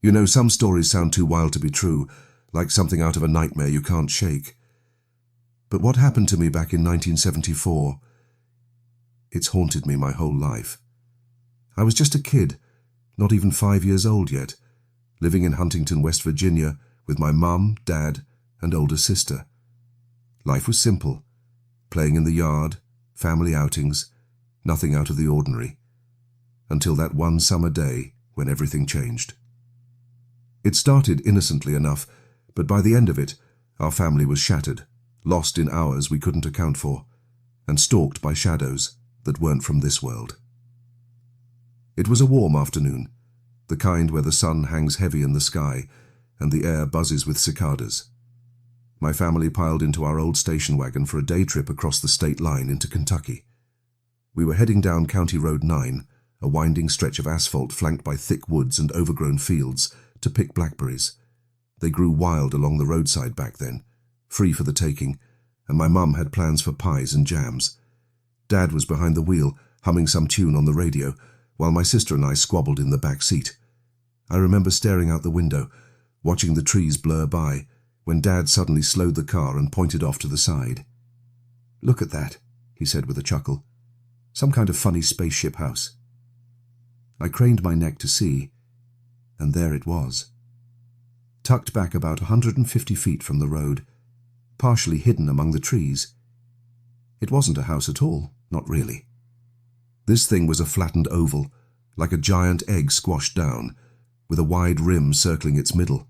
You know, some stories sound too wild to be true, like something out of a nightmare you can't shake. But what happened to me back in 1974, it's haunted me my whole life. I was just a kid, not even 5 years old yet, living in Huntington, West Virginia, with my mum, dad, and older sister. Life was simple. Playing in the yard, family outings, nothing out of the ordinary. Until that one summer day when everything changed. It started innocently enough, but by the end of it, our family was shattered, lost in hours we couldn't account for, and stalked by shadows that weren't from this world. It was a warm afternoon, the kind where the sun hangs heavy in the sky and the air buzzes with cicadas. My family piled into our old station wagon for a day trip across the state line into Kentucky. We were heading down County Road 9, a winding stretch of asphalt flanked by thick woods and overgrown fields, to pick blackberries. They grew wild along the roadside back then, free for the taking, and my mum had plans for pies and jams. Dad was behind the wheel, humming some tune on the radio, while my sister and I squabbled in the back seat. I remember staring out the window, watching the trees blur by, when Dad suddenly slowed the car and pointed off to the side. "Look at that," he said with a chuckle. "Some kind of funny spaceship house." I craned my neck to see, and there it was. Tucked back about 150 feet from the road, partially hidden among the trees. It wasn't a house at all, not really. This thing was a flattened oval, like a giant egg squashed down, with a wide rim circling its middle.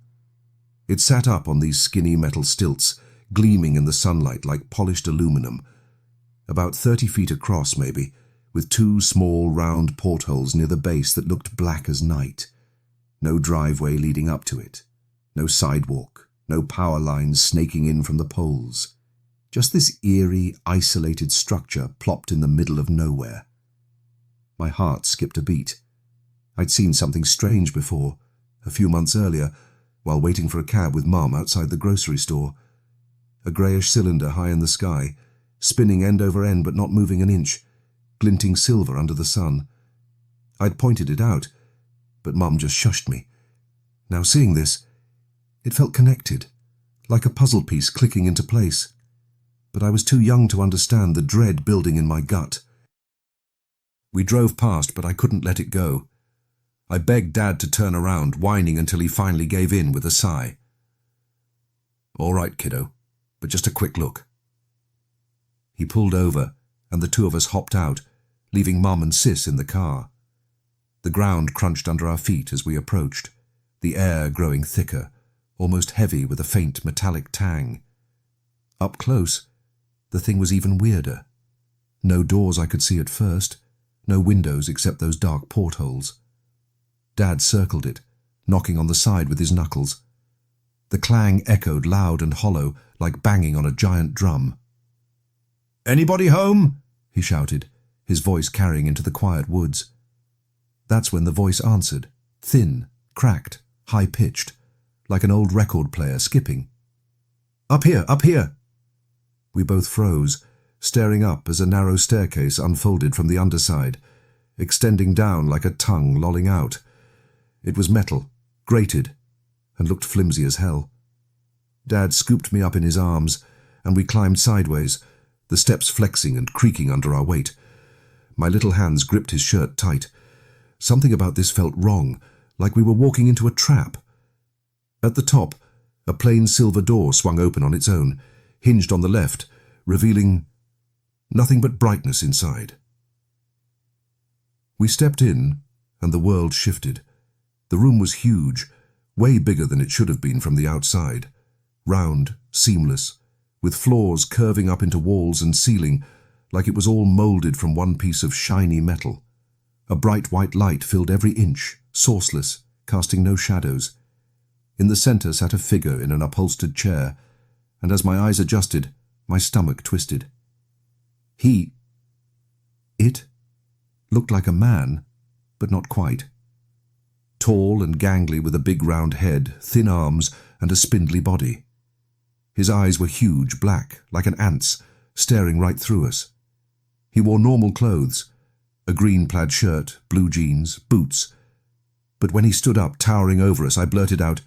It sat up on these skinny metal stilts, gleaming in the sunlight like polished aluminum, about 30 feet across maybe, with two small round portholes near the base that looked black as night. No driveway leading up to it, no sidewalk, no power lines snaking in from the poles. Just this eerie, isolated structure plopped in the middle of nowhere. My heart skipped a beat. I'd seen something strange before, a few months earlier, while waiting for a cab with Mum outside the grocery store. A greyish cylinder high in the sky, spinning end over end but not moving an inch, glinting silver under the sun. I'd pointed it out, but Mum just shushed me. Now seeing this, it felt connected, like a puzzle piece clicking into place. But I was too young to understand the dread building in my gut. We drove past, but I couldn't let it go. I begged Dad to turn around, whining until he finally gave in with a sigh. "All right, kiddo, but just a quick look." He pulled over, and the two of us hopped out, leaving Mum and Sis in the car. The ground crunched under our feet as we approached, the air growing thicker, almost heavy with a faint metallic tang. Up close, the thing was even weirder. No doors I could see at first, no windows except those dark portholes. Dad circled it, knocking on the side with his knuckles. The clang echoed loud and hollow, like banging on a giant drum. "Anybody home?" he shouted, his voice carrying into the quiet woods. That's when the voice answered, thin, cracked, high-pitched, like an old record player skipping. "Up here, up here!" We both froze, staring up as a narrow staircase unfolded from the underside, extending down like a tongue lolling out. It was metal, grated, and looked flimsy as hell. Dad scooped me up in his arms, and we climbed sideways, the steps flexing and creaking under our weight. My little hands gripped his shirt tight. Something about this felt wrong, like we were walking into a trap. At the top, a plain silver door swung open on its own, hinged on the left, revealing nothing but brightness inside. We stepped in, and the world shifted. The room was huge, way bigger than it should have been from the outside. Round, seamless, with floors curving up into walls and ceiling, like it was all moulded from one piece of shiny metal. A bright white light filled every inch, sourceless, casting no shadows. In the center sat a figure in an upholstered chair, and as my eyes adjusted, my stomach twisted. It looked like a man, but not quite. Tall and gangly with a big round head, thin arms, and a spindly body. His eyes were huge, black, like an ant's, staring right through us. He wore normal clothes, a green plaid shirt, blue jeans, boots, But when he stood up, towering over us, I blurted out,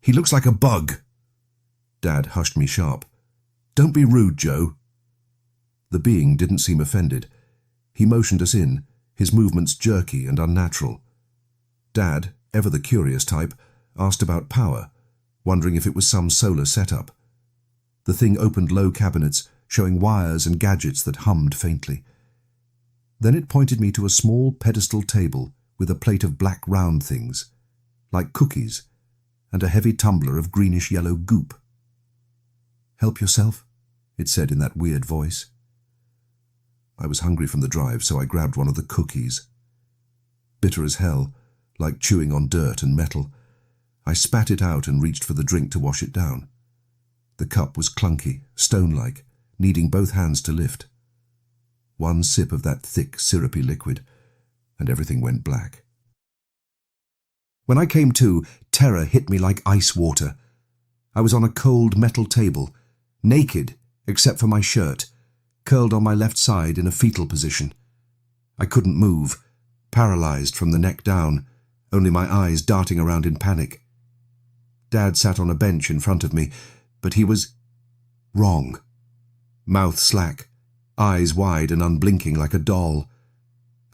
"He looks like a bug." Dad hushed me sharp. "Don't be rude, Joe." The being didn't seem offended. He motioned us in, his movements jerky and unnatural. Dad, ever the curious type, asked about power, wondering if it was some solar setup. The thing opened low cabinets, showing wires and gadgets that hummed faintly. Then it pointed me to a small pedestal table with a plate of black round things, like cookies, and a heavy tumbler of greenish-yellow goop. "Help yourself," it said in that weird voice. I was hungry from the drive, so I grabbed one of the cookies. Bitter as hell, like chewing on dirt and metal, I spat it out and reached for the drink to wash it down. The cup was clunky, stone-like, needing both hands to lift. One sip of that thick, syrupy liquid, and everything went black. When I came to, terror hit me like ice water. I was on a cold metal table, naked except for my shirt, curled on my left side in a fetal position. I couldn't move, paralyzed from the neck down, only my eyes darting around in panic. Dad sat on a bench in front of me, but he was wrong. Mouth slack, eyes wide and unblinking like a doll.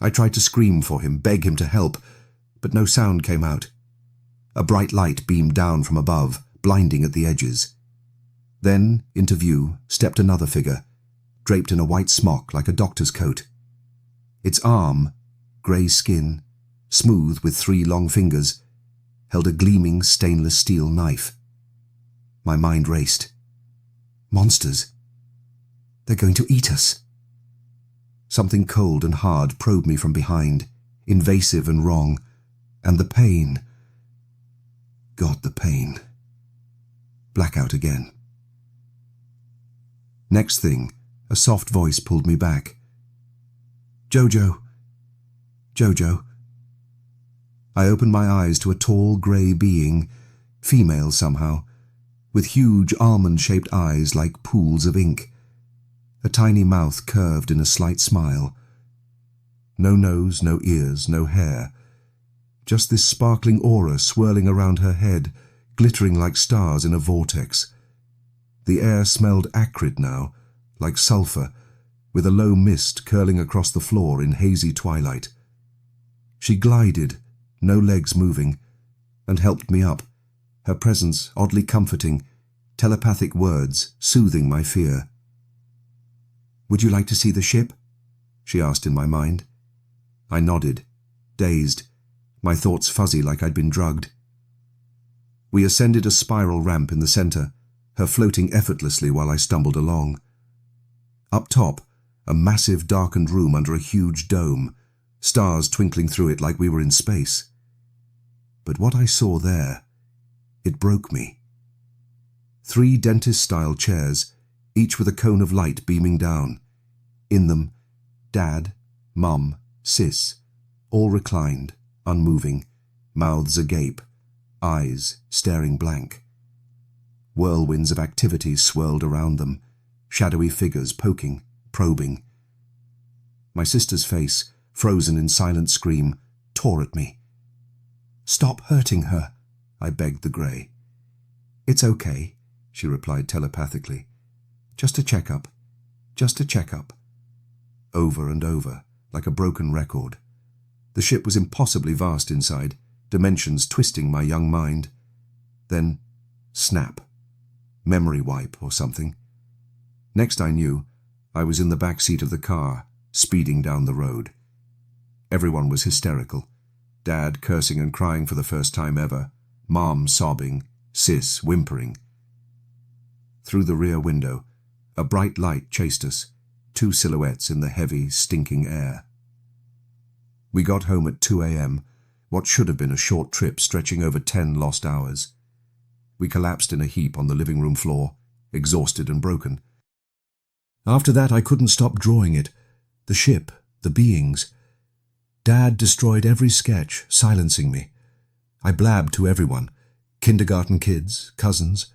I tried to scream for him, beg him to help, but no sound came out. A bright light beamed down from above, blinding at the edges. Then, into view, stepped another figure, draped in a white smock like a doctor's coat. Its arm, grey skin, smooth with 3 long fingers, held a gleaming stainless steel knife. My mind raced. Monsters. They're going to eat us. Something cold and hard probed me from behind, invasive and wrong, and the pain. God, the pain. Blackout again. Next thing, a soft voice pulled me back. "Jojo. Jojo." I opened my eyes to a tall grey being, female somehow, with huge almond-shaped eyes like pools of ink. A tiny mouth curved in a slight smile. No nose, no ears, no hair. Just this sparkling aura swirling around her head, glittering like stars in a vortex. The air smelled acrid now, like sulphur, with a low mist curling across the floor in hazy twilight. She glided, no legs moving, and helped me up, her presence oddly comforting, telepathic words soothing my fear. "Would you like to see the ship?" she asked in my mind. I nodded, dazed, my thoughts fuzzy like I'd been drugged. We ascended a spiral ramp in the center, her floating effortlessly while I stumbled along. Up top, a massive darkened room under a huge dome, stars twinkling through it like we were in space. But what I saw there, it broke me. 3 dentist-style chairs, each with a cone of light beaming down. In them, Dad, Mum, Sis, all reclined, unmoving, mouths agape, eyes staring blank. Whirlwinds of activity swirled around them, shadowy figures poking, probing. My sister's face, frozen in silent scream, tore at me. "Stop hurting her," I begged the grey. "It's okay," she replied telepathically. "Just a checkup. Just a checkup." Over and over, like a broken record. The ship was impossibly vast inside, dimensions twisting my young mind. Then, snap. Memory wipe or something. Next I knew, I was in the back seat of the car, speeding down the road. Everyone was hysterical. Dad cursing and crying for the first time ever, Mom sobbing, Sis whimpering. Through the rear window, a bright light chased us, 2 silhouettes in the heavy, stinking air. We got home at 2 a.m., what should have been a short trip stretching over 10 lost hours. We collapsed in a heap on the living room floor, exhausted and broken. After that I couldn't stop drawing it. The ship, the beings. Dad destroyed every sketch, silencing me. I blabbed to everyone, kindergarten kids, cousins.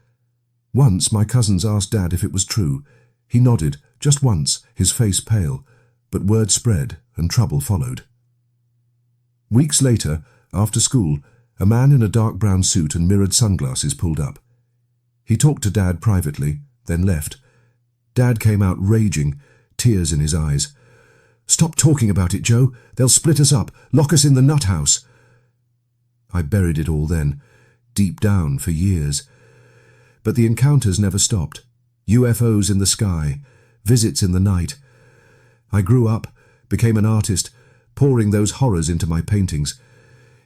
Once my cousins asked Dad if it was true. He nodded, just once, his face pale, but word spread and trouble followed. Weeks later, After school, a man in a dark brown suit and mirrored sunglasses pulled up. He talked to Dad privately, then left. Dad came out raging, tears in his eyes. "Stop talking about it, Joe. They'll split us up, lock us in the nut house." I buried it all then, deep down for years. But the encounters never stopped. UFOs in the sky, visits in the night. I grew up, became an artist, pouring those horrors into my paintings.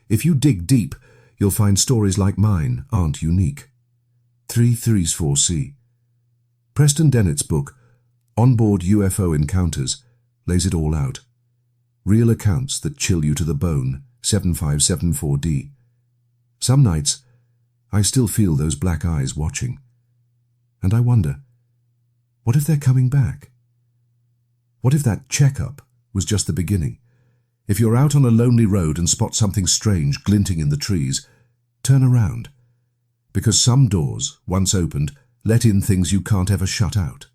If you dig deep, you'll find stories like mine aren't unique. 334C. Preston Dennett's book, Onboard UFO Encounters, lays it all out. Real accounts that chill you to the bone, 7574D. Some nights, I still feel those black eyes watching. And I wonder, what if they're coming back? What if that checkup was just the beginning? If you're out on a lonely road and spot something strange glinting in the trees, turn around. Because some doors, once opened, let in things you can't ever shut out.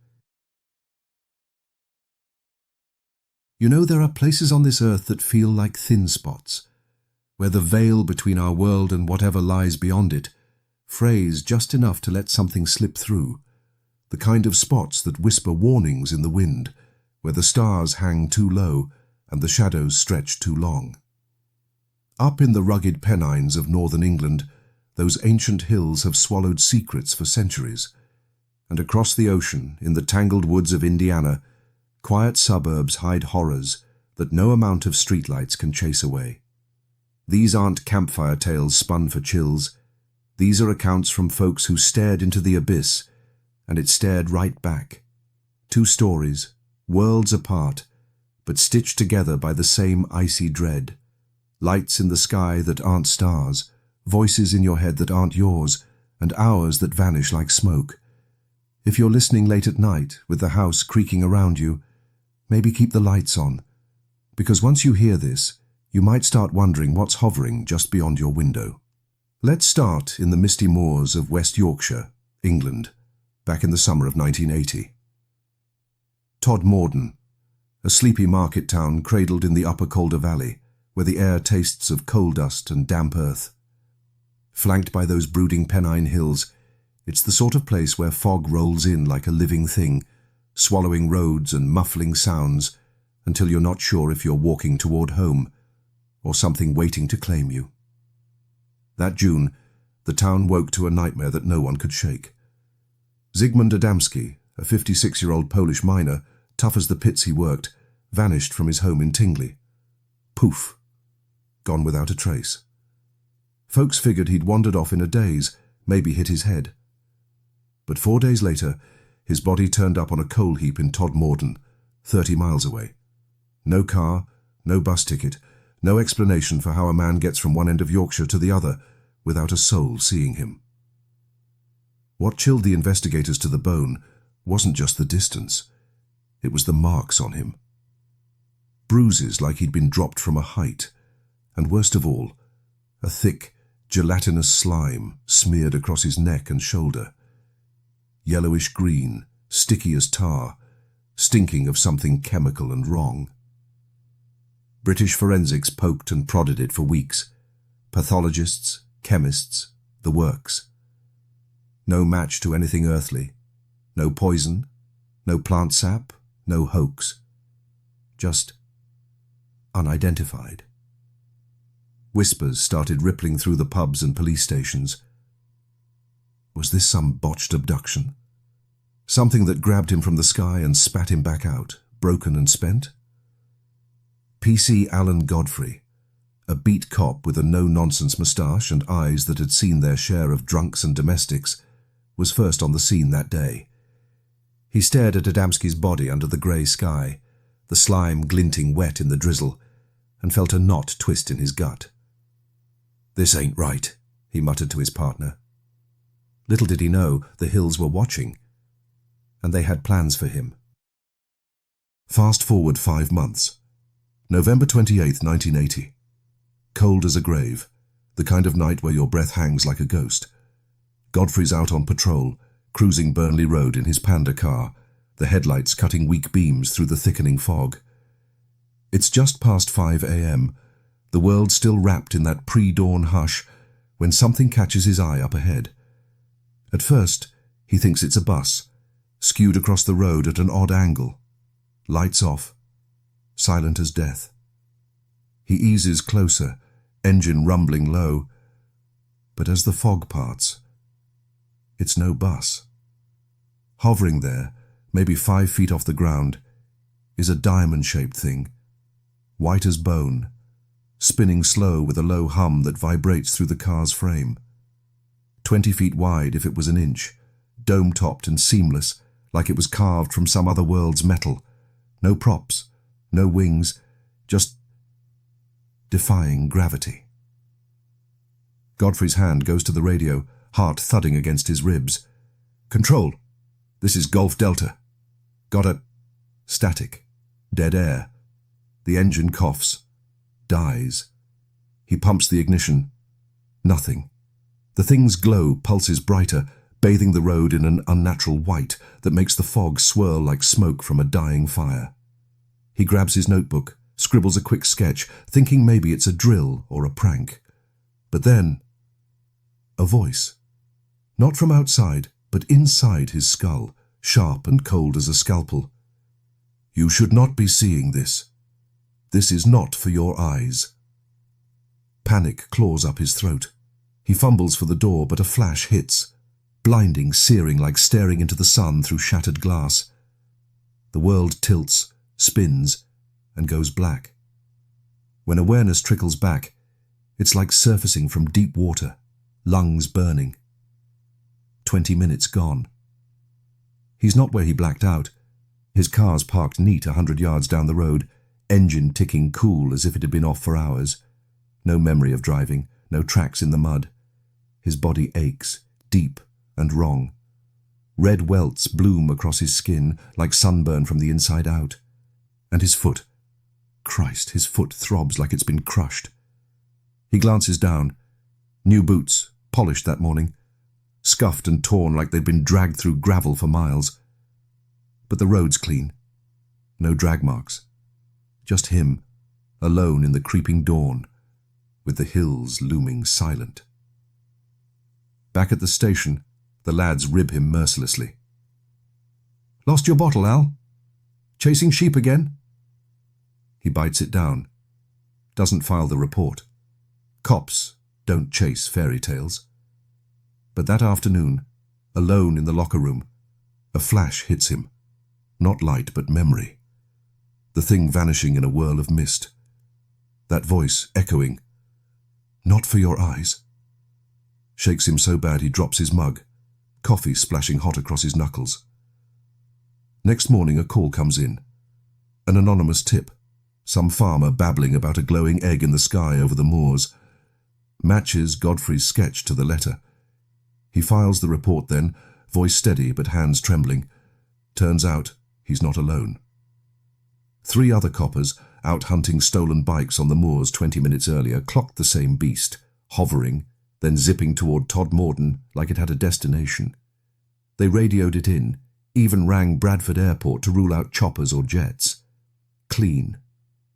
You know, there are places on this earth that feel like thin spots, where the veil between our world and whatever lies beyond it frays just enough to let something slip through, the kind of spots that whisper warnings in the wind, where the stars hang too low and the shadows stretch too long. Up in the rugged Pennines of northern England, those ancient hills have swallowed secrets for centuries, and across the ocean, in the tangled woods of Indiana, quiet suburbs hide horrors that no amount of streetlights can chase away. These aren't campfire tales spun for chills. These are accounts from folks who stared into the abyss, and it stared right back. Two stories, worlds apart, but stitched together by the same icy dread. Lights in the sky that aren't stars, voices in your head that aren't yours, and hours that vanish like smoke. If you're listening late at night, with the house creaking around you, maybe keep the lights on, because once you hear this, you might start wondering what's hovering just beyond your window. Let's start in the misty moors of West Yorkshire, England, back in the summer of 1980. Todmorden, a sleepy market town cradled in the upper Calder Valley, where the air tastes of coal dust and damp earth. Flanked by those brooding Pennine hills, it's the sort of place where fog rolls in like a living thing, swallowing roads and muffling sounds until you're not sure if you're walking toward home or something waiting to claim you. That June, the town woke to a nightmare that no one could shake. Zygmunt Adamski, a 56-year-old Polish miner, tough as the pits he worked, vanished from his home in Tingley. Poof. Gone without a trace. Folks figured he'd wandered off in a daze, maybe hit his head. But 4 days later, his body turned up on a coal heap in Todmorden, 30 miles away. No car, no bus ticket, no explanation for how a man gets from one end of Yorkshire to the other without a soul seeing him. What chilled the investigators to the bone wasn't just the distance. It was the marks on him. Bruises like he'd been dropped from a height, and worst of all, a thick, gelatinous slime smeared across his neck and shoulder. Yellowish green, sticky as tar, stinking of something chemical and wrong. British forensics poked and prodded it for weeks. Pathologists, chemists, the works. No match to anything earthly. No poison, no plant sap, no hoax. Just unidentified. Whispers started rippling through the pubs and police stations. Was this some botched abduction? Something that grabbed him from the sky and spat him back out, broken and spent? PC Alan Godfrey, a beat cop with a no-nonsense moustache and eyes that had seen their share of drunks and domestics, was first on the scene that day. He stared at Adamski's body under the grey sky, the slime glinting wet in the drizzle, and felt a knot twist in his gut. "This ain't right," he muttered to his partner. Little did he know the hills were watching, and they had plans for him. Fast forward 5 months. November 28th, 1980. Cold as a grave, the kind of night where your breath hangs like a ghost. Godfrey's out on patrol, cruising Burnley Road in his Panda car, the headlights cutting weak beams through the thickening fog. It's just past 5 a.m. the world still wrapped in that pre-dawn hush, when something catches his eye up ahead. At first, he thinks it's a bus, skewed across the road at an odd angle. Lights off, silent as death. He eases closer, engine rumbling low, but as the fog parts, it's no bus. Hovering there, maybe 5 feet off the ground, is a diamond-shaped thing, white as bone, spinning slow with a low hum that vibrates through the car's frame. 20 feet wide if it was an inch, dome-topped and seamless, like it was carved from some other world's metal. No props, no wings, just defying gravity. Godfrey's hand goes to the radio, heart thudding against his ribs. "Control, this is Golf Delta. Got a..." Static. Dead air. The engine coughs. Dies. He pumps the ignition. Nothing. The thing's glow pulses brighter, bathing the road in an unnatural white that makes the fog swirl like smoke from a dying fire. He grabs his notebook, scribbles a quick sketch, thinking maybe it's a drill or a prank. But then, a voice. Not from outside, but inside his skull, sharp and cold as a scalpel. "You should not be seeing this. This is not for your eyes." Panic claws up his throat. He fumbles for the door, but a flash hits, blinding, searing like staring into the sun through shattered glass. The world tilts, spins, and goes black. When awareness trickles back, it's like surfacing from deep water, lungs burning. 20 minutes gone. He's not where he blacked out. His car's parked neat 100 yards down the road, engine ticking cool as if it had been off for hours. No memory of driving, no tracks in the mud. His body aches, deep and wrong. Red welts bloom across his skin like sunburn from the inside out. And his foot. Christ, his foot throbs like it's been crushed. He glances down. New boots, polished that morning. Scuffed and torn like they'd been dragged through gravel for miles. But the road's clean. No drag marks. Just him, alone in the creeping dawn, with the hills looming silent. Back at the station, the lads rib him mercilessly. "Lost your bottle, Al? Chasing sheep again?" He bites it down. Doesn't file the report. Cops don't chase fairy tales. But that afternoon, alone in the locker room, a flash hits him. Not light, but memory. The thing vanishing in a whirl of mist. That voice echoing, "Not for your eyes." Shakes him so bad he drops his mug, coffee splashing hot across his knuckles. Next morning a call comes in. An anonymous tip. Some farmer babbling about a glowing egg in the sky over the moors. Matches Godfrey's sketch to the letter. He files the report then, voice steady but hands trembling. Turns out he's not alone. 3 other coppers, out hunting stolen bikes on the moors 20 minutes earlier, clocked the same beast, hovering, then zipping toward Todmorden like it had a destination. They radioed it in, even rang Bradford Airport to rule out choppers or jets. Clean.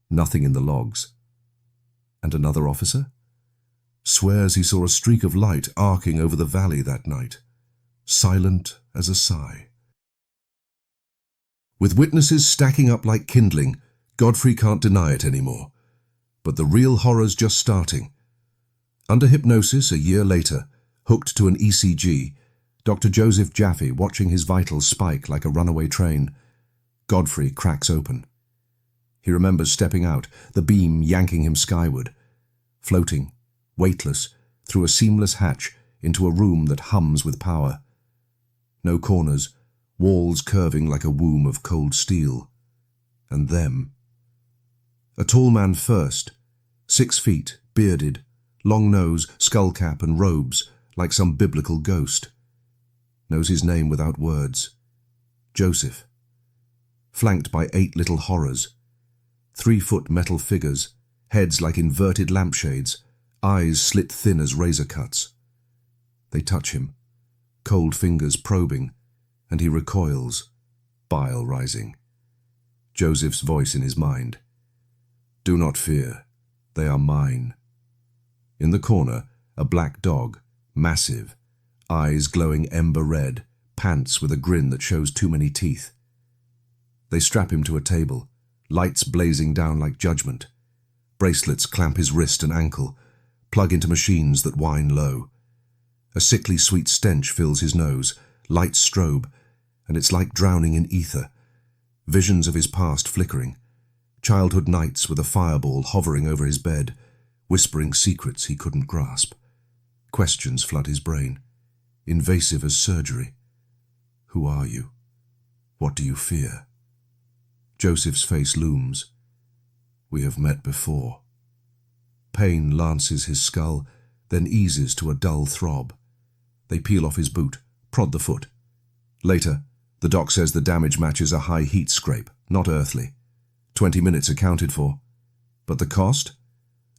Nothing in the logs. And another officer? Swears he saw a streak of light arcing over the valley that night, silent as a sigh. With witnesses stacking up like kindling, Godfrey can't deny it anymore. But the real horror's just starting. Under hypnosis a year later, hooked to an ECG, Dr. Joseph Jaffe watching his vitals spike like a runaway train, Godfrey cracks open. He remembers stepping out, the beam yanking him skyward, floating, weightless, through a seamless hatch into a room that hums with power. No corners, walls curving like a womb of cold steel. And them. A tall man first, 6 feet, bearded, long nose, skull cap and robes, like some biblical ghost. Knows his name without words. Joseph. Flanked by 8 little horrors. 3-foot metal figures, heads like inverted lampshades, eyes slit thin as razor cuts. They touch him, cold fingers probing, and he recoils, bile rising. Joseph's voice in his mind. "Do not fear. They are mine. In the corner, a black dog, massive, eyes glowing ember red, pants with a grin that shows too many teeth. They strap him to a table, lights blazing down like judgment. Bracelets clamp his wrist and ankle, plug into machines that whine low. A sickly sweet stench fills his nose, lights strobe, and it's like drowning in ether. Visions of his past flickering. Childhood nights with a fireball hovering over his bed, whispering secrets he couldn't grasp. Questions flood his brain, invasive as surgery. Who are you? What do you fear? Joseph's face looms. We have met before. Pain lances his skull, then eases to a dull throb. They peel off his boot, prod the foot. Later, the doc says the damage matches a high heat scrape, not earthly. 20 minutes accounted for. But the cost?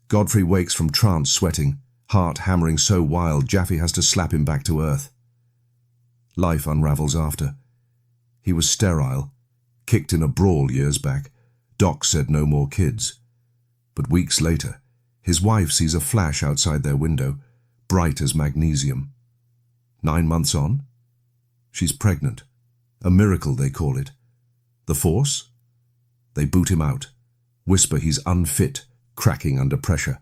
Godfrey wakes from trance sweating, heart hammering so wild Jaffe has to slap him back to earth. Life unravels after. He was sterile, kicked in a brawl years back. Doc said no more kids. But weeks later, his wife sees a flash outside their window, bright as magnesium. 9 months on? She's pregnant. A miracle, they call it. The force? They boot him out. Whisper he's unfit, cracking under pressure.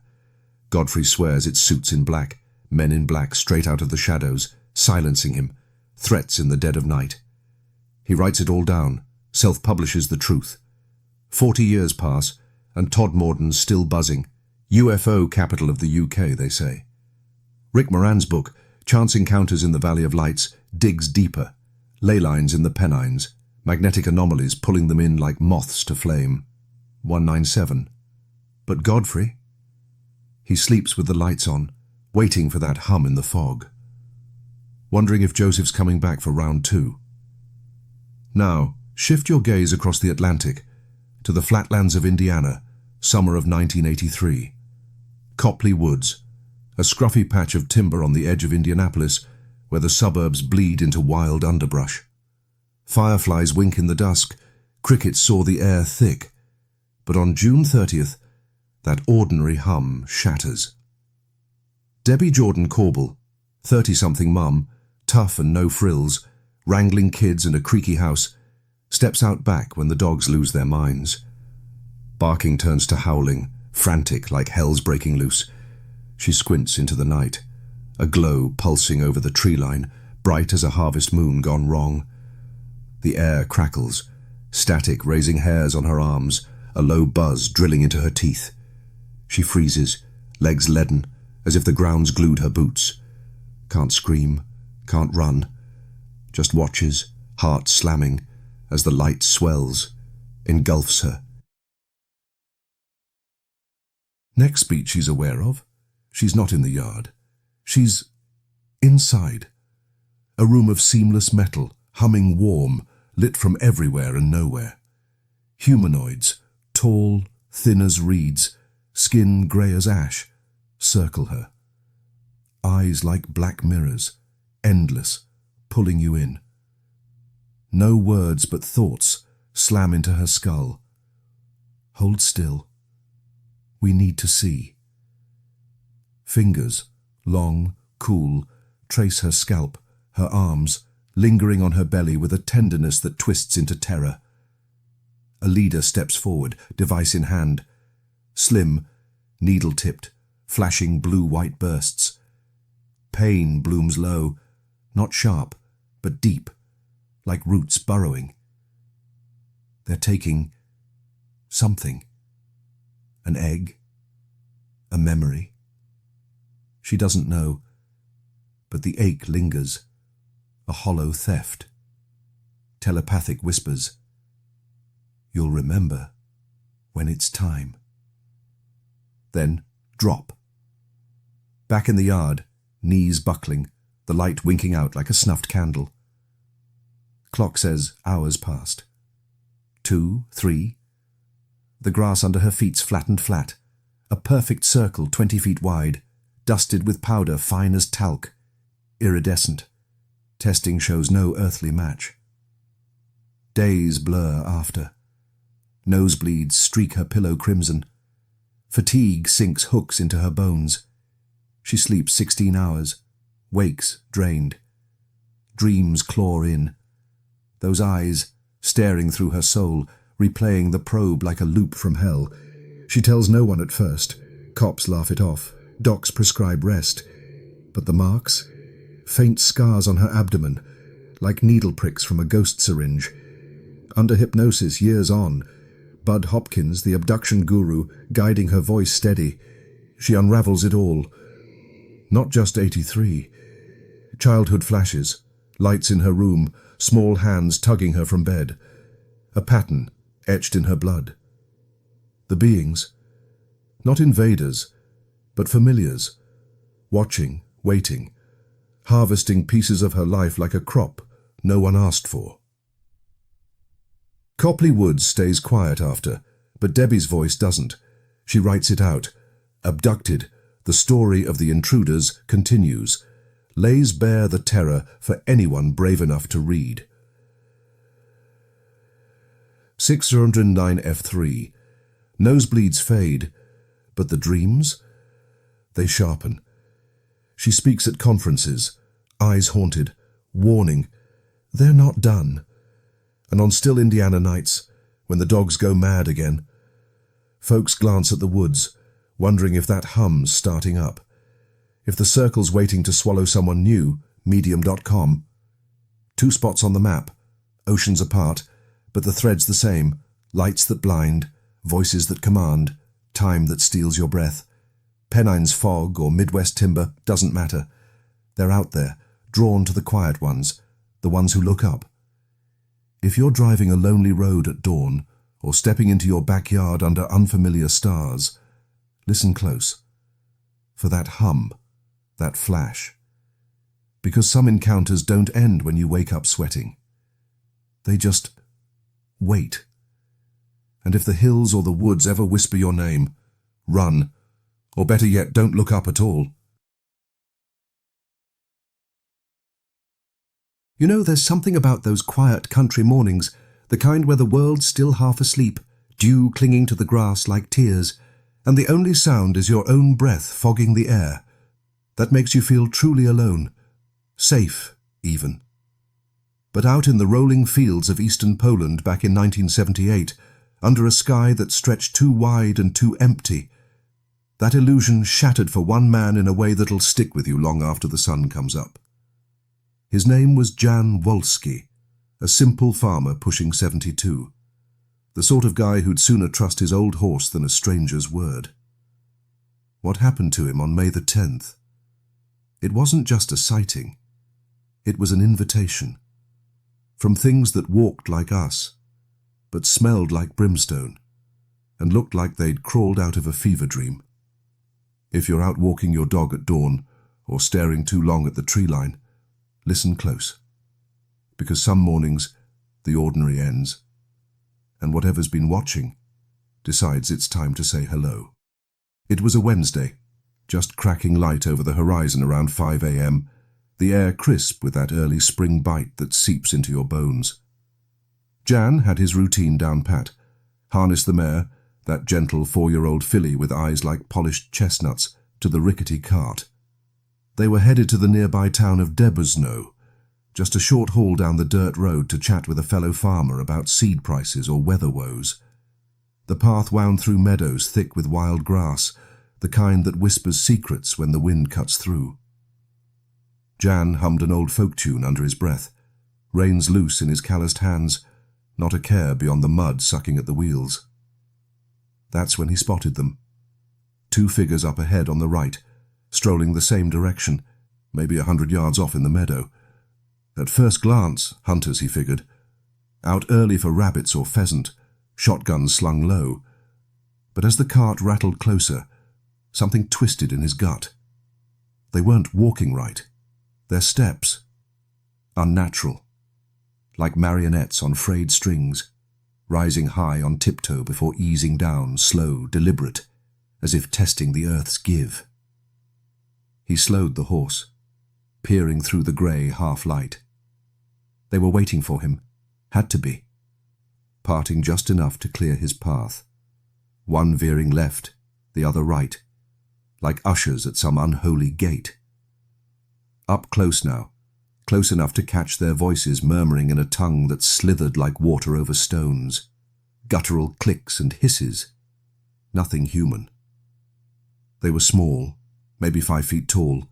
Godfrey swears it's suits in black, men in black straight out of the shadows, silencing him, threats in the dead of night. He writes it all down, self-publishes the truth. 40 years pass, and Todmorden's still buzzing. UFO capital of the UK, they say. Rick Moran's book, Chance Encounters in the Valley of Lights, digs deeper. Ley lines in the Pennines, magnetic anomalies pulling them in like moths to flame. 197. But Godfrey? He sleeps with the lights on, waiting for that hum in the fog. Wondering if Joseph's coming back for round 2. Now, shift your gaze across the Atlantic, to the flatlands of Indiana, summer of 1983. Copley Woods, a scruffy patch of timber on the edge of Indianapolis, where the suburbs bleed into wild underbrush. Fireflies wink in the dusk, crickets saw the air thick. But on June 30th, that ordinary hum shatters. Debbie Jordan Corbell, 30-something mum, tough and no frills, wrangling kids and a creaky house, steps out back when the dogs lose their minds. Barking turns to howling, frantic like hell's breaking loose. She squints into the night, a glow pulsing over the tree line, bright as a harvest moon gone wrong. The air crackles, static raising hairs on her arms, a low buzz drilling into her teeth. She freezes, legs leaden, as if the ground's glued her boots. Can't scream, can't run, just watches, heart slamming, as the light swells, engulfs her. Next beat she's aware of, she's not in the yard. She's inside. A room of seamless metal, humming warm, lit from everywhere and nowhere. Humanoids, tall, thin as reeds, skin grey as ash, circle her. Eyes like black mirrors, endless, pulling you in. No words but thoughts slam into her skull. Hold still. We need to see. Fingers, long, cool, trace her scalp, her arms, lingering on her belly with a tenderness that twists into terror. A leader steps forward, device in hand. Slim, needle-tipped, flashing blue-white bursts. Pain blooms low, not sharp, but deep, like roots burrowing. They're taking something. An egg? A memory? She doesn't know, but the ache lingers, a hollow theft. Telepathic whispers. You'll remember when it's time. Then drop. Back in the yard, knees buckling, the light winking out like a snuffed candle. Clock says hours passed. 2, 3. The grass under her feet's flattened flat, a perfect circle 20 feet wide, dusted with powder fine as talc, iridescent. Testing shows no earthly match. Days blur after. Nosebleeds streak her pillow crimson. Fatigue sinks hooks into her bones. She sleeps 16 hours, wakes drained. Dreams claw in. Those eyes, staring through her soul, replaying the probe like a loop from hell. She tells no one at first. Cops laugh it off. Docs prescribe rest. But the marks? Faint scars on her abdomen, like needle pricks from a ghost syringe. Under hypnosis years on, Bud Hopkins, the abduction guru, guiding her voice steady, she unravels it all. Not just 83. Childhood flashes, lights in her room, small hands tugging her from bed. A pattern etched in her blood. The beings, not invaders, but familiars, watching, waiting, harvesting pieces of her life like a crop no one asked for. Copley Woods stays quiet after, but Debbie's voice doesn't. She writes it out. Abducted, the story of the intruders continues, lays bare the terror for anyone brave enough to read. 609 F3. Nosebleeds fade, but the dreams? They sharpen. She speaks at conferences, eyes haunted, warning, they're not done. And on still Indiana nights, when the dogs go mad again, folks glance at the woods, wondering if that hum's starting up. If the circle's waiting to swallow someone new, medium.com. 2 spots on the map, oceans apart, but the thread's the same. Lights that blind, voices that command, time that steals your breath. Pennine's fog or Midwest timber doesn't matter. They're out there, drawn to the quiet ones, the ones who look up. If you're driving a lonely road at dawn, or stepping into your backyard under unfamiliar stars, listen close. For that hum, that flash. Because some encounters don't end when you wake up sweating. They just wait. And if the hills or the woods ever whisper your name, run. Or better yet, don't look up at all. You know, there's something about those quiet country mornings, the kind where the world's still half asleep, dew clinging to the grass like tears, and the only sound is your own breath fogging the air. That makes you feel truly alone. Safe, even. But out in the rolling fields of eastern Poland back in 1978, under a sky that stretched too wide and too empty, that illusion shattered for one man in a way that'll stick with you long after the sun comes up. His name was Jan Wolski, a simple farmer pushing 72. The sort of guy who'd sooner trust his old horse than a stranger's word. What happened to him on May the 10th? It wasn't just a sighting. It was an invitation. From things that walked like us, but smelled like brimstone, and looked like they'd crawled out of a fever dream. If you're out walking your dog at dawn, or staring too long at the tree line, listen close. Because some mornings, the ordinary ends, and whatever's been watching decides it's time to say hello. It was a Wednesday, just cracking light over the horizon around 5 a.m., the air crisp with that early spring bite that seeps into your bones. Jan had his routine down pat, harnessed the mare, that gentle 4-year-old filly with eyes like polished chestnuts, to the rickety cart. They were headed to the nearby town of Debusno, just a short haul down the dirt road to chat with a fellow farmer about seed prices or weather woes. The path wound through meadows thick with wild grass, the kind that whispers secrets when the wind cuts through. Jan hummed an old folk tune under his breath, reins loose in his calloused hands, not a care beyond the mud sucking at the wheels. That's when he spotted them. 2 figures up ahead on the right, strolling the same direction, maybe 100 yards off in the meadow. At first glance, hunters, he figured. Out early for rabbits or pheasant, shotguns slung low. But as the cart rattled closer, something twisted in his gut. They weren't walking right. Their steps, unnatural, like marionettes on frayed strings, rising high on tiptoe before easing down, slow, deliberate, as if testing the earth's give. He slowed the horse, peering through the grey half-light. They were waiting for him, had to be, parting just enough to clear his path, one veering left, the other right, like ushers at some unholy gate. Up close now, close enough to catch their voices murmuring in a tongue that slithered like water over stones, guttural clicks and hisses, nothing human. They were small, maybe 5 feet tall,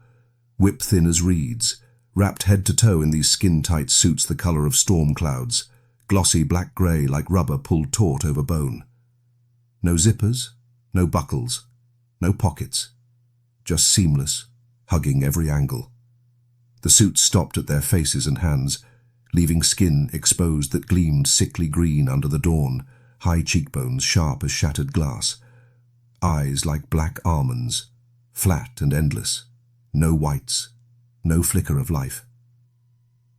whip-thin as reeds, wrapped head to toe in these skin-tight suits the colour of storm clouds, glossy black-grey like rubber pulled taut over bone. No zippers, no buckles, no pockets, just seamless, hugging every angle. The suits stopped at their faces and hands, leaving skin exposed that gleamed sickly green under the dawn, high cheekbones sharp as shattered glass, eyes like black almonds, flat and endless, no whites, no flicker of life.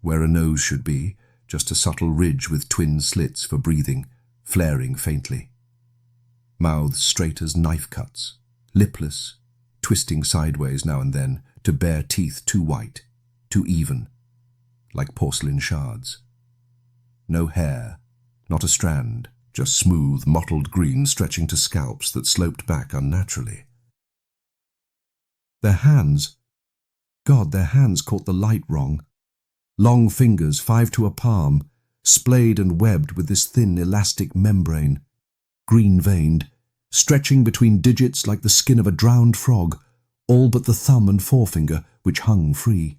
Where a nose should be, just a subtle ridge with twin slits for breathing, flaring faintly. Mouths straight as knife cuts, lipless, twisting sideways now and then to bare teeth too white, too even, like porcelain shards. No hair, not a strand, just smooth, mottled green stretching to scalps that sloped back unnaturally. Their hands, God, their hands caught the light wrong. Long fingers, 5 to a palm, splayed and webbed with this thin elastic membrane, green-veined, stretching between digits like the skin of a drowned frog, all but the thumb and forefinger, which hung free.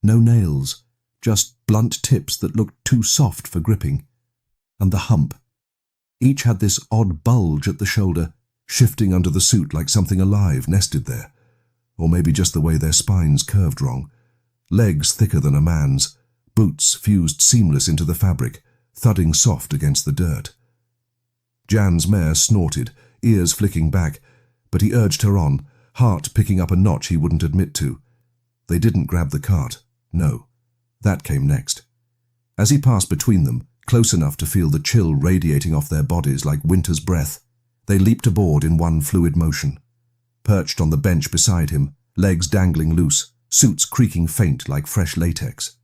No nails, just blunt tips that looked too soft for gripping. And the hump. Each had this odd bulge at the shoulder, shifting under the suit like something alive nested there. Or maybe just the way their spines curved wrong. Legs thicker than a man's, boots fused seamless into the fabric, thudding soft against the dirt. Jan's mare snorted, ears flicking back, but he urged her on, heart picking up a notch he wouldn't admit to. They didn't grab the cart. No, that came next. As he passed between them, close enough to feel the chill radiating off their bodies like winter's breath, they leaped aboard in one fluid motion. Perched on the bench beside him, legs dangling loose, suits creaking faint like fresh latex.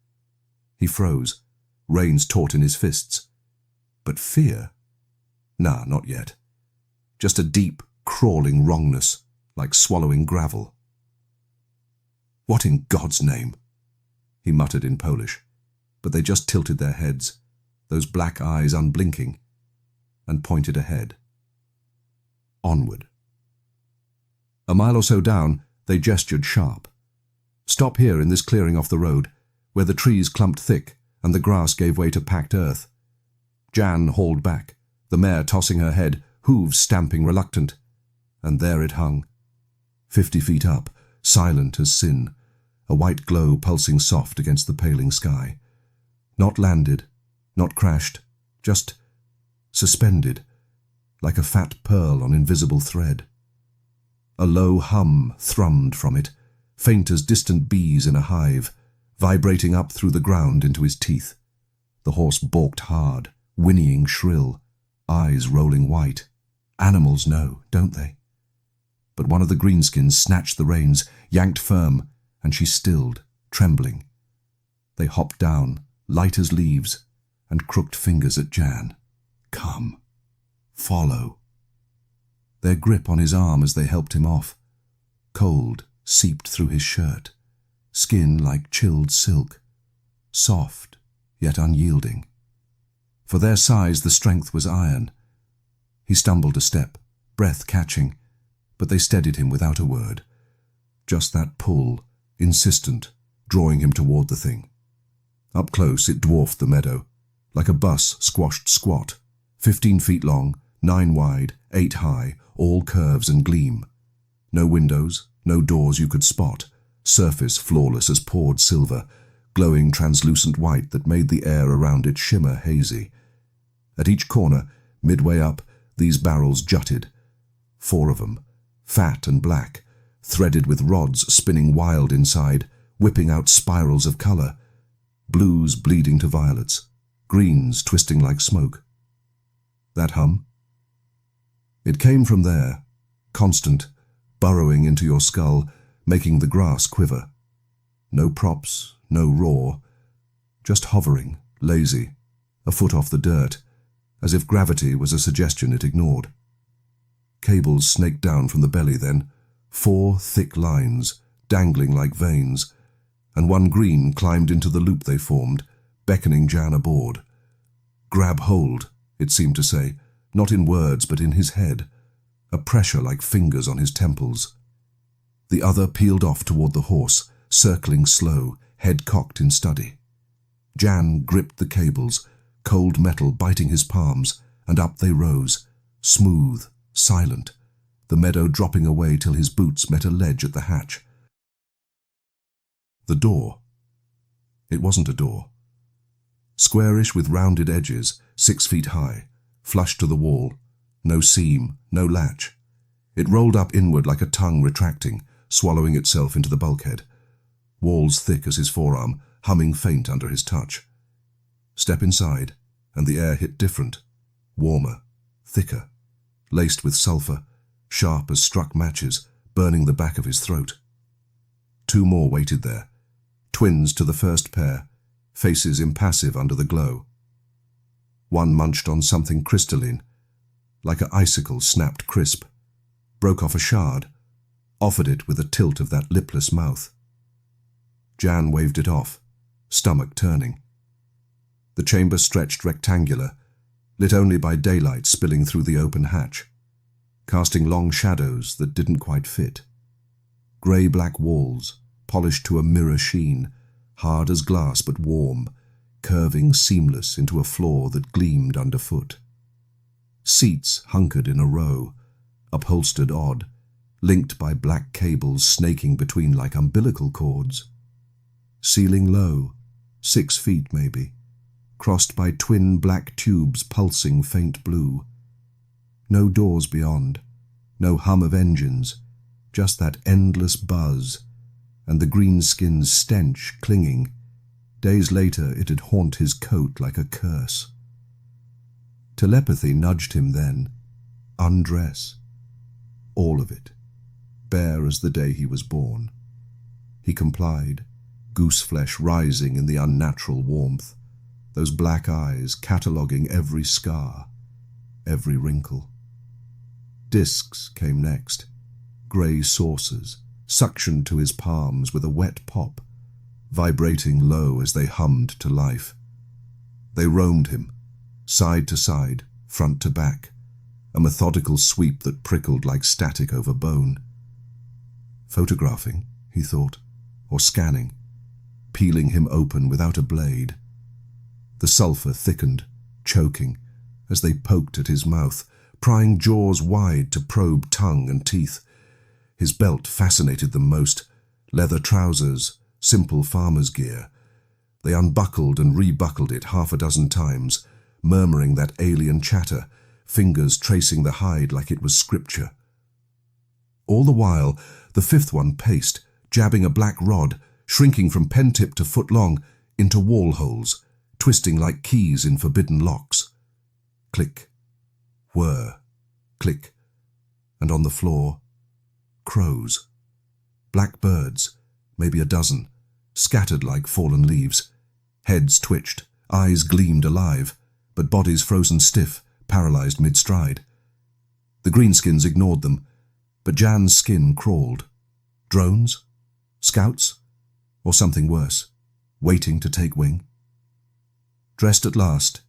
He froze, reins taut in his fists. But fear? Nah, not yet. Just a deep, crawling wrongness, like swallowing gravel. What in God's name? He muttered in Polish, but they just tilted their heads, those black eyes unblinking, and pointed ahead. Onward. A mile or so down, they gestured sharp. Stop here in this clearing off the road, where the trees clumped thick and the grass gave way to packed earth. Jan hauled back, the mare tossing her head, hooves stamping reluctant, and there it hung. 50 feet up, silent as sin, a white glow pulsing soft against the paling sky. Not landed, not crashed, just suspended, like a fat pearl on invisible thread. A low hum thrummed from it, faint as distant bees in a hive, vibrating up through the ground into his teeth. The horse balked hard, whinnying shrill, eyes rolling white. Animals know, don't they? But one of the greenskins snatched the reins, yanked firm, and she stilled, trembling. They hopped down, light as leaves, and crooked fingers at Jan. Come. Follow. Their grip on his arm as they helped him off. Cold seeped through his shirt, skin like chilled silk, soft yet unyielding. For their size the strength was iron. He stumbled a step, breath catching, but they steadied him without a word. Just that pull, insistent, drawing him toward the thing. Up close it dwarfed the meadow, like a bus squashed squat, 15 feet long, 9 wide, 8 high, all curves and gleam. No windows, no doors you could spot, surface flawless as poured silver, glowing translucent white that made the air around it shimmer hazy. At each corner, midway up, these barrels jutted. 4 of them, fat and black, threaded with rods spinning wild inside, whipping out spirals of colour, blues bleeding to violets, greens twisting like smoke. That hum? It came from there, constant, burrowing into your skull, making the grass quiver. No props, no roar, just hovering, lazy, a foot off the dirt, as if gravity was a suggestion it ignored. Cables snaked down from the belly then, 4 thick lines, dangling like veins, and one green climbed into the loop they formed, beckoning Jan aboard. Grab hold, it seemed to say, not in words but in his head, a pressure like fingers on his temples. The other peeled off toward the horse, circling slow, head cocked in study. Jan gripped the cables, cold metal biting his palms, and up they rose, smooth, silent, the meadow dropping away till his boots met a ledge at the hatch. The door. It wasn't a door. Squarish with rounded edges, 6 feet high, flush to the wall, no seam, no latch. It rolled up inward like a tongue retracting, swallowing itself into the bulkhead. Walls thick as his forearm, humming faint under his touch. Step inside, and the air hit different, warmer, thicker, laced with sulphur, sharp as struck matches, burning the back of his throat. 2 more waited there, twins to the first pair, faces impassive under the glow. One munched on something crystalline, like an icicle snapped crisp, broke off a shard, offered it with a tilt of that lipless mouth. Jan waved it off, stomach turning. The chamber stretched rectangular, lit only by daylight spilling through the open hatch, casting long shadows that didn't quite fit. Grey-black walls, polished to a mirror sheen, hard as glass but warm, curving seamless into a floor that gleamed underfoot. Seats hunkered in a row, upholstered odd, linked by black cables snaking between like umbilical cords. Ceiling low, 6 feet maybe, crossed by twin black tubes pulsing faint blue. No doors beyond, no hum of engines, just that endless buzz, and the greenskin's stench clinging. Days later it'd haunt his coat like a curse. Telepathy nudged him then. Undress. All of it. Bare as the day he was born. He complied, gooseflesh rising in the unnatural warmth, those black eyes cataloguing every scar, every wrinkle. Discs came next, grey saucers, suctioned to his palms with a wet pop, vibrating low as they hummed to life. They roamed him, side to side, front to back, a methodical sweep that prickled like static over bone. Photographing, he thought, or scanning, peeling him open without a blade. The sulphur thickened, choking, as they poked at his mouth, prying jaws wide to probe tongue and teeth. His belt fascinated them most, leather trousers, simple farmer's gear. They unbuckled and rebuckled it 6 times, murmuring that alien chatter, fingers tracing the hide like it was scripture. All the while, the 5th one paced, jabbing a black rod, shrinking from pen-tip to foot long, into wall holes, twisting like keys in forbidden locks. Click, whir, click, and on the floor, crows. Black birds, maybe a dozen, scattered like fallen leaves. Heads twitched, eyes gleamed alive, but bodies frozen stiff, paralyzed mid-stride. The greenskins ignored them, but Jan's skin crawled. Drones? Scouts? Or something worse, waiting to take wing? Dressed at last,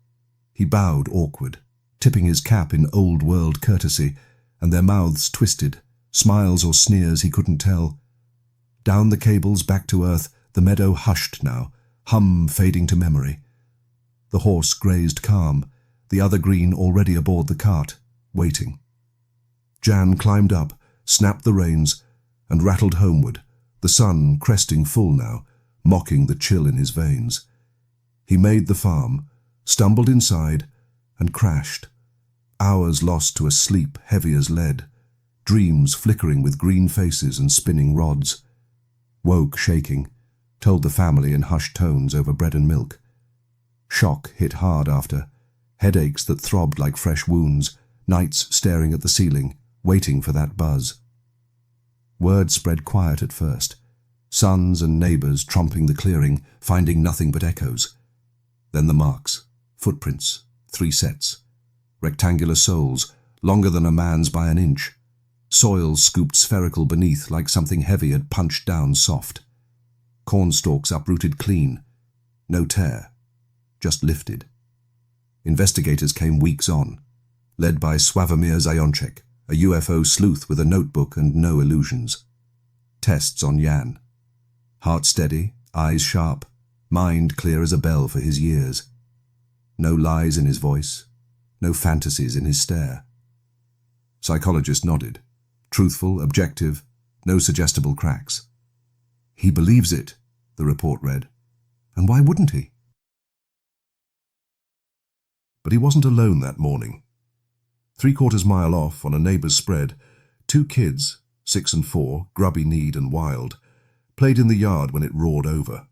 he bowed awkward, tipping his cap in old-world courtesy, and their mouths twisted, smiles or sneers he couldn't tell. Down the cables back to earth, the meadow hushed now, hum fading to memory. The horse grazed calm, the other green already aboard the cart, waiting. Jan climbed up, snapped the reins, and rattled homeward, the sun cresting full now, mocking the chill in his veins. He made the farm, stumbled inside, and crashed. Hours lost to a sleep heavy as lead, dreams flickering with green faces and spinning rods. Woke shaking, told the family in hushed tones over bread and milk. Shock hit hard after, headaches that throbbed like fresh wounds, nights staring at the ceiling, waiting for that buzz. Word spread quiet at first, sons and neighbours tromping the clearing, finding nothing but echoes. Then the marks, footprints, 3 sets, rectangular soles, longer than a man's by an inch. Soil scooped spherical beneath like something heavy had punched down soft. Corn stalks uprooted clean. No tear, just lifted. Investigators came weeks on, led by Sławomir Zajączek, a UFO sleuth with a notebook and no illusions. Tests on Jan. Heart steady, eyes sharp, mind clear as a bell for his years. No lies in his voice, no fantasies in his stare. Psychologist nodded. Truthful, objective, no suggestible cracks. He believes it, the report read. And why wouldn't he? But he wasn't alone that morning. 3/4 mile off, on a neighbour's spread, 2 kids, 6 and 4, grubby-kneed and wild, played in the yard when it roared over.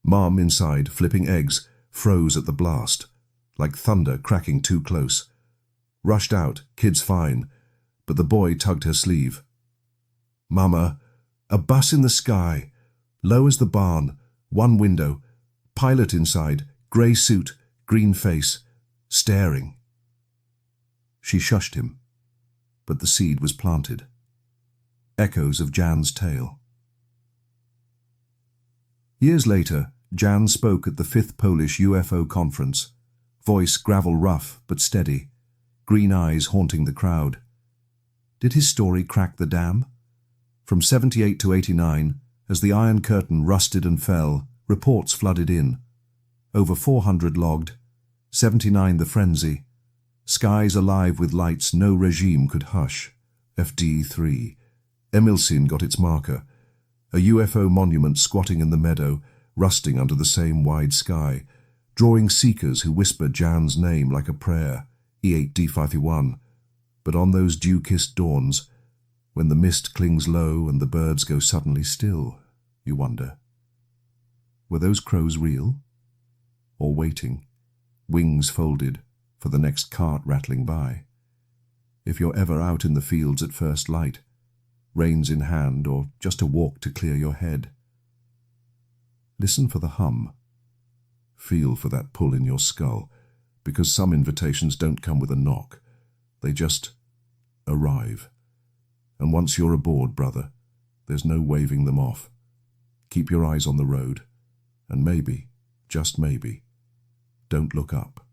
Mom, inside, flipping eggs, froze at the blast, like thunder cracking too close. Rushed out, kids fine, but the boy tugged her sleeve. "Mama, a bus in the sky, low as the barn, 1 window, pilot inside, grey suit, green face, staring." She shushed him, but the seed was planted. Echoes of Jan's tale. Years later, Jan spoke at the 5th Polish UFO conference, voice gravel rough but steady, green eyes haunting the crowd. Did his story crack the dam? From 78 to 89, as the Iron Curtain rusted and fell, reports flooded in. Over 400 logged, 79 the frenzy. Skies alive with lights no regime could hush. FD3. Emilsin got its marker. A UFO monument squatting in the meadow, rusting under the same wide sky, drawing seekers who whisper Jan's name like a prayer, E8D51. But on those dew-kissed dawns, when the mist clings low and the birds go suddenly still, you wonder, were those crows real? Or waiting, wings folded, for the next cart rattling by? If you're ever out in the fields at first light, reins in hand, or just a walk to clear your head, listen for the hum. Feel for that pull in your skull, because some invitations don't come with a knock. They just arrive. And once you're aboard, brother, there's no waving them off. Keep your eyes on the road, and maybe, just maybe, don't look up.